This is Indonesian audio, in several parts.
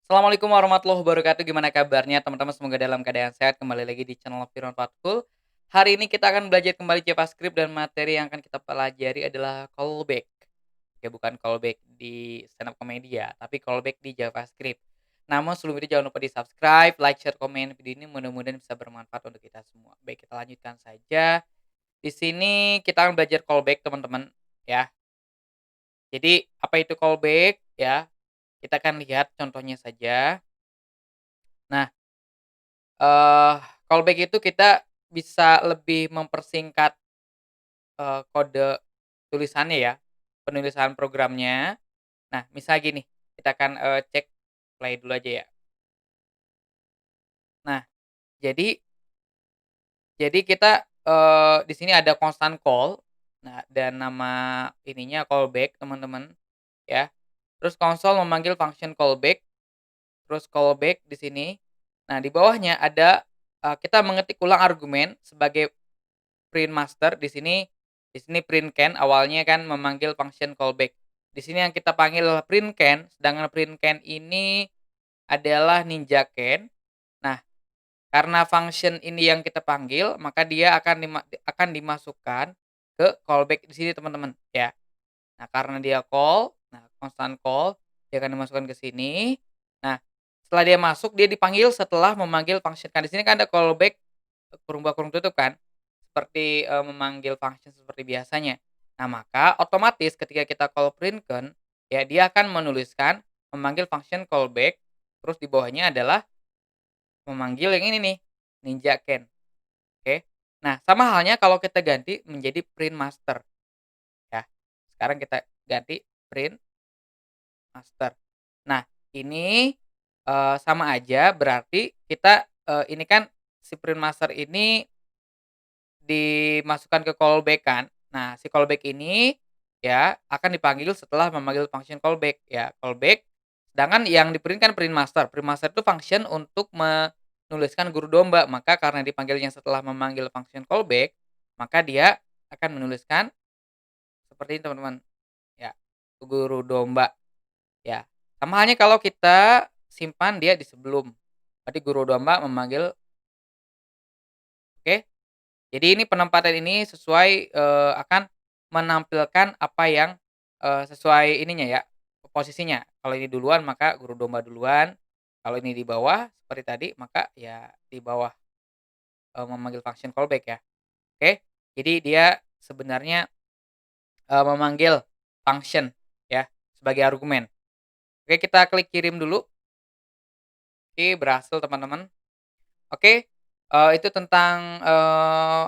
Assalamualaikum warahmatullahi wabarakatuh. Gimana kabarnya teman-teman? Semoga dalam keadaan sehat. Kembali lagi di channel Firman Fathul. Hari ini kita akan belajar kembali JavaScript dan materi yang akan kita pelajari adalah callback. Oke, bukan callback di stand up comedy ya, tapi callback di JavaScript. Namun sebelum itu jangan lupa di-subscribe, like, share, komen video ini mudah-mudahan bisa bermanfaat untuk kita semua. Baik, kita lanjutkan saja. Di sini kita akan belajar callback teman-teman ya. Jadi apa itu callback ya? Kita akan lihat contohnya saja. Nah, Eee, callback itu kita bisa lebih mempersingkat, kode tulisannya ya, penulisan programnya. Nah, misal gini, kita akan, cek play dulu aja ya. Nah, jadi kita, di sini ada constant call, nah dan nama ininya callback teman-teman, ya. Terus konsol memanggil function callback, terus callback di sini. Nah, di bawahnya ada, kita mengetik ulang argumen sebagai print master di sini print can awalnya kan memanggil function callback. Di sini yang kita panggil print can, sedangkan print can ini adalah ninja can. Nah, karena function ini yang kita panggil, maka dia akan dimasukkan ke callback di sini teman-teman, ya. Nah, karena dia call, nah constant call, dia akan dimasukkan ke sini. Nah, setelah dia masuk, dia dipanggil setelah memanggil function kan di sini kan ada callback kurung kurung tutup kan, seperti, memanggil function seperti biasanya. Nah, maka otomatis ketika kita call printken, ya dia akan menuliskan memanggil function callback, terus di bawahnya adalah memanggil yang ini nih, ninja can, oke. Nah, sama halnya kalau kita ganti menjadi print master, ya. Sekarang kita ganti print master. Nah, ini, sama aja berarti kita, ini kan si print master ini dimasukkan ke callback kan. Nah, si callback ini ya akan dipanggil setelah memanggil function callback ya, callback. Sedangkan yang di-print kan print master. Print master itu function untuk menuliskan guru domba. Maka karena dipanggilnya setelah memanggil function callback, maka dia akan menuliskan seperti ini teman-teman, ya, guru domba, ya. Sama halnya kalau kita simpan dia di sebelum. Berarti guru domba memanggil oke. Jadi ini penempatan ini sesuai, akan menampilkan apa yang, sesuai ininya ya, posisinya. Kalau ini duluan maka guru domba duluan, kalau ini di bawah seperti tadi maka ya di bawah, memanggil function callback ya. Oke, jadi dia sebenarnya, memanggil function ya sebagai argumen. Oke, kita klik kirim dulu. Oke, berhasil teman-teman. Oke, itu tentang,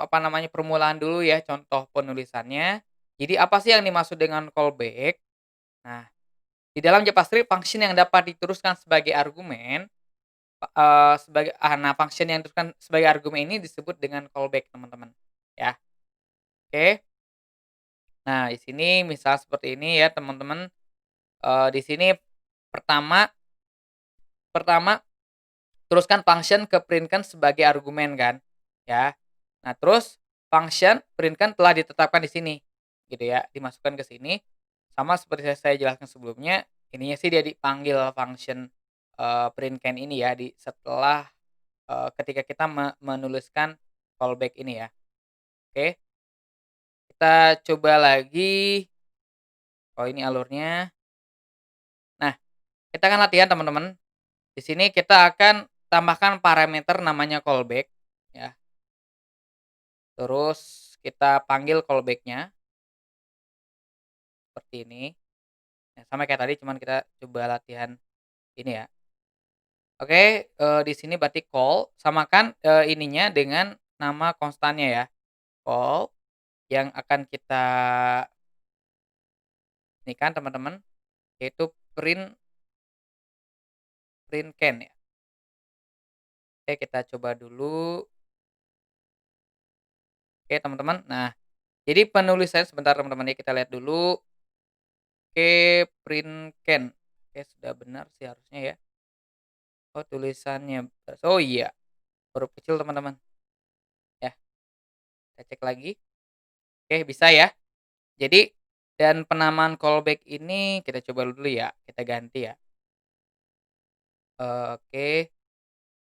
apa namanya, permulaan dulu ya, contoh penulisannya. Jadi apa sih yang dimaksud dengan callback? Nah, di dalam JavaScript function yang dapat diteruskan sebagai argumen, nah function yang diteruskan sebagai argumen ini disebut dengan callback teman-teman, ya. Oke. Nah, di sini misal seperti ini ya teman-teman, di sini pertama pertama teruskan function ke print-kan sebagai argumen kan, ya. Nah terus function print-kan telah ditetapkan di sini, gitu ya, dimasukkan ke sini, sama seperti saya jelaskan sebelumnya, ininya sih dia dipanggil function, print-can ini ya setelah, ketika kita menuliskan callback ini ya. Oke, kita coba lagi, oh ini alurnya. Nah, kita akan latihan teman-teman, di sini kita akan tambahkan parameter namanya callback, ya. Terus kita panggil callback-nya, seperti ini. Nah, sama kayak tadi cuman kita coba latihan ini ya. Oke, di sini berarti call, samakan, ininya dengan nama konstannya ya. Call yang akan kita ini kan teman-teman, yaitu print can ya. Oke, kita coba dulu. Oke, teman-teman. Nah, jadi penulisannya sebentar teman-teman ya, kita lihat dulu. Oke, print can. Oke, sudah benar sih harusnya ya. Oh, tulisannya oh iya, huruf kecil teman-teman, ya. Kita cek lagi. Oke, bisa ya. Jadi dan penamaan callback ini kita coba dulu ya, kita ganti ya. Oke.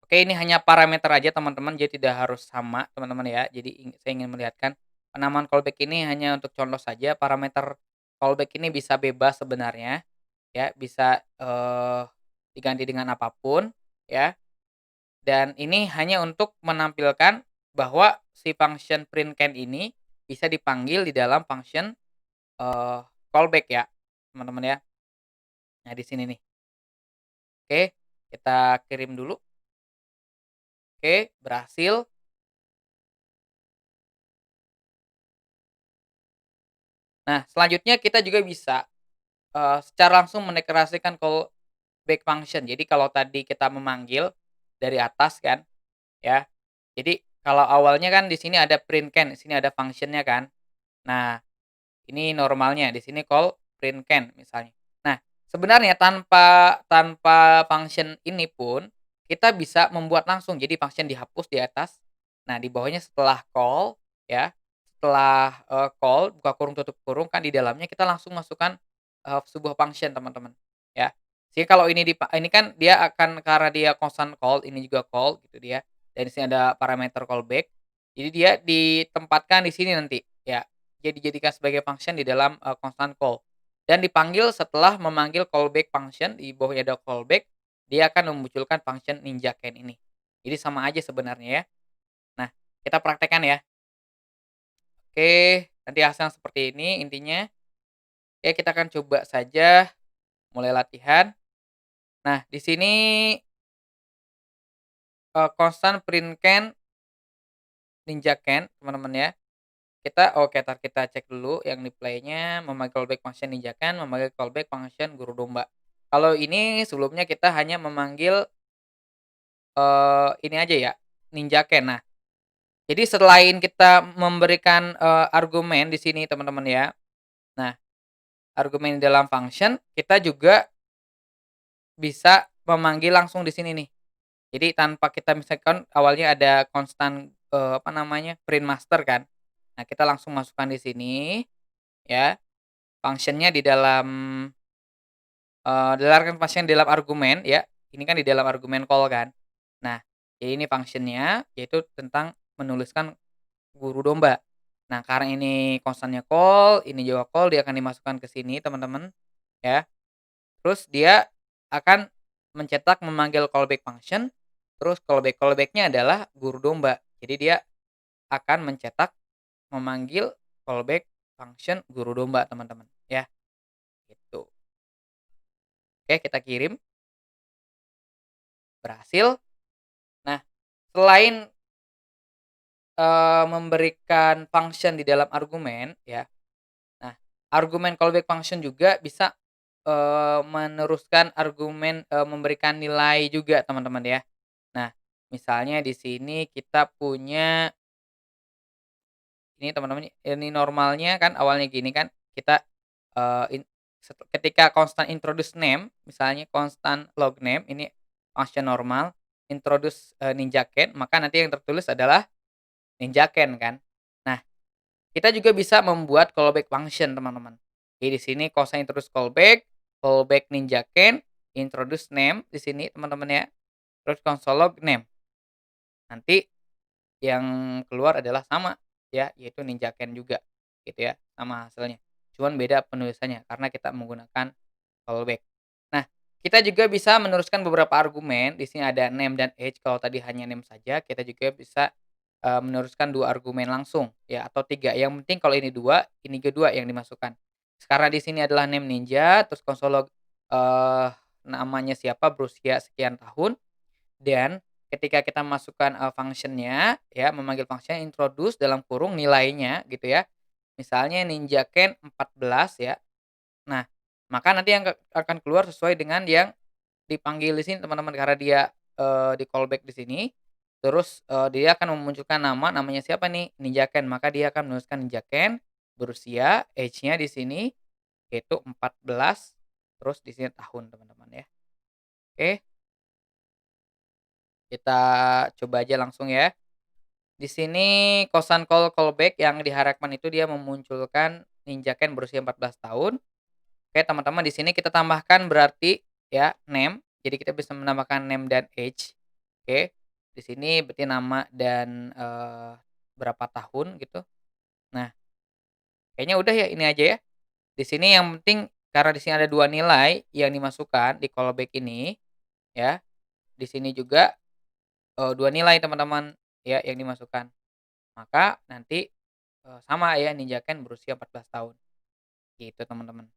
Oke, ini hanya parameter aja teman-teman, jadi tidak harus sama teman-teman ya. Jadi saya ingin melihatkan penamaan callback ini hanya untuk contoh saja, parameter callback ini bisa bebas sebenarnya ya, bisa, diganti dengan apapun ya, dan ini hanya untuk menampilkan bahwa si function printCan ini bisa dipanggil di dalam function, eee, callback ya, teman-teman ya. Nah, di sini nih. Oke, kita kirim dulu. Oke, berhasil. Nah, selanjutnya kita juga bisa, secara langsung mendeklarasikan callback function. Jadi kalau tadi kita memanggil dari atas kan, ya. Jadi kalau awalnya kan di sini ada printCan, di sini ada function-nya kan. Nah, ini normalnya, di sini call printCan misalnya. Nah, sebenarnya tanpa tanpa function ini pun, kita bisa membuat langsung. Jadi function dihapus di atas. Nah, di bawahnya setelah call ya, setelah, call buka kurung, tutup kurung, kan di dalamnya kita langsung masukkan, sebuah function teman-teman, ya. Jadi kalau ini kan dia akan karena dia constant call, ini juga call gitu dia, dan di sini ada parameter callback. Jadi dia ditempatkan di sini nanti, ya. Jadi dijadikan sebagai function di dalam, constant call dan dipanggil setelah memanggil callback function, di bawahnya ada callback, dia akan memunculkan function ninjaken ini. Jadi sama aja sebenarnya ya. Nah, kita praktekkan ya. Oke, nanti hasilnya seperti ini intinya. Oke, kita akan coba saja mulai latihan. Nah, di sini, constant printCan ninjaken teman-teman ya. Oke, kita cek dulu yang di play-nya, memanggil callback function ninjakan, memanggil callback function guru domba. Kalau ini sebelumnya kita hanya memanggil, ini aja ya, ninjaken. Nah, jadi selain kita memberikan, argumen di sini teman-teman ya. Nah, argumen di dalam function, kita juga bisa memanggil langsung di sini nih. Jadi tanpa kita misalkan awalnya ada konstan, apa namanya, print master kan. Nah, kita langsung masukkan di sini ya, function-nya di dalam, function di dalam argumen ya, ini kan di dalam argumen call kan. Nah, jadi ini function-nya yaitu tentang menuliskan guru domba. Nah, karena ini konstannya call, ini juga call, dia akan dimasukkan ke sini teman-teman ya. Terus dia akan memanggil callback function, terus callback-nya adalah guru domba. Jadi dia akan memanggil callback function guru domba, teman-teman, ya, gitu. Oke, kita kirim, berhasil. Nah, selain, memberikan function di dalam argumen, ya, nah, argumen callback function juga bisa, meneruskan argumen, memberikan nilai juga, teman-teman, ya. Nah, misalnya di sini kita punya ini teman-teman, ini normalnya kan awalnya gini kan, kita, eee, in ketika constant introduce name, misalnya constant log name, ini function normal, introduce, ninjaken, maka nanti yang tertulis adalah ninjaken kan. Nah, kita juga bisa membuat callback function teman-teman. Jadi di sini constant introduce callback, callback ninjaken, introduce name di sini teman-teman ya, terus console log name. Nanti yang keluar adalah sama ya, yaitu ninjaken juga gitu ya, sama hasilnya. Cuman beda penulisannya karena kita menggunakan callback. Nah, kita juga bisa meneruskan beberapa argumen, di sini ada name dan age, kalau tadi hanya name saja, kita juga bisa, meneruskan 2 argumen langsung ya atau 3, yang penting kalau ini 2, ini kedua yang dimasukkan. Karena di sini adalah name ninja, terus konsol log, eee, namanya siapa, berusia sekian tahun, dan ketika kita masukkan, function-nya ya, memanggil function introduce dalam kurung nilainya gitu ya, misalnya ninjaken 14 ya. Nah, maka nanti yang akan keluar sesuai dengan yang dipanggil di sini teman-teman, karena dia, di-callback di sini, terus, dia akan memunculkan namanya siapa nih, ninjaken, maka dia akan menuliskan ninjaken, berusia, age-nya di sini, yaitu 14, terus di sini tahun teman-teman ya. Oke, kita coba aja langsung ya. Di sini kosan callback yang diharapkan itu dia memunculkan ninjaken berusia 14 tahun. Oke teman-teman, di sini kita tambahkan berarti ya name. Jadi kita bisa menambahkan name dan age. Oke. Di sini berarti nama dan, berapa tahun gitu. Nah, kayaknya udah ya ini aja ya. Di sini yang penting karena di sini ada 2 nilai yang dimasukkan di callback ini ya. Di sini juga, 2 nilai teman-teman ya yang dimasukkan. Maka nanti, sama ya Ninjaken berusia 14 tahun, gitu teman-teman.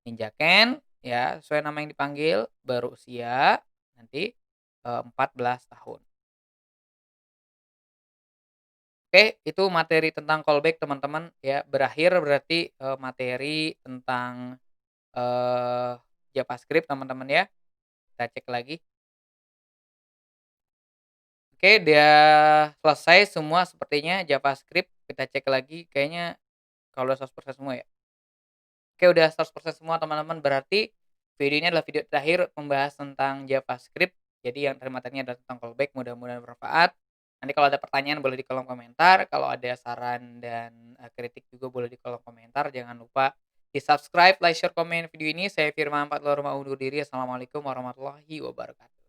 Ninjaken ya sesuai nama yang dipanggil, berusia nanti, 14 tahun. Oke, itu materi tentang callback teman-teman ya, berakhir berarti, materi tentang, eee, JavaScript teman-teman ya. Kita cek lagi. Oke, dia selesai semua sepertinya JavaScript, kita cek lagi kayaknya kalau udah 100% semua ya. Oke, udah 100% semua teman-teman, berarti video ini adalah video terakhir membahas tentang JavaScript. Jadi yang tadi materinya adalah tentang callback, mudah-mudahan bermanfaat. Nanti kalau ada pertanyaan boleh di kolom komentar, kalau ada saran dan, kritik juga boleh di kolom komentar. Jangan lupa di-subscribe, like, share, komen video ini. Saya Firman Patlorum undur diri. Assalamualaikum warahmatullahi wabarakatuh.